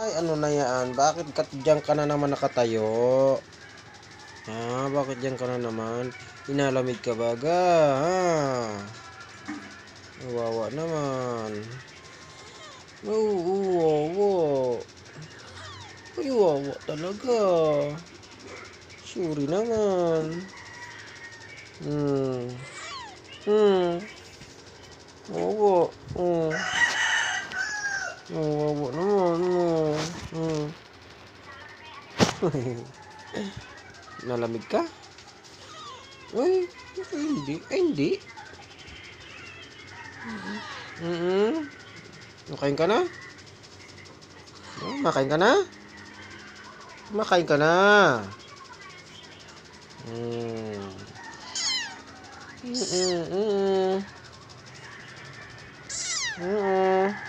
Ay, ano na yan? Bakit diyan ka na naman nakatayo? Bakit diyan ka na naman? Inalamig ka baga, Wawa naman. Oo, wawa. Ay, wawa talaga. Sorry naman. Hmm. Hmm. Wawa. Wawa naman. Nalamig ka? Ay, hindi. Ay, hindi. Makain ka na? Makain ka na? Makain ka na. Mm. Mm. Mm.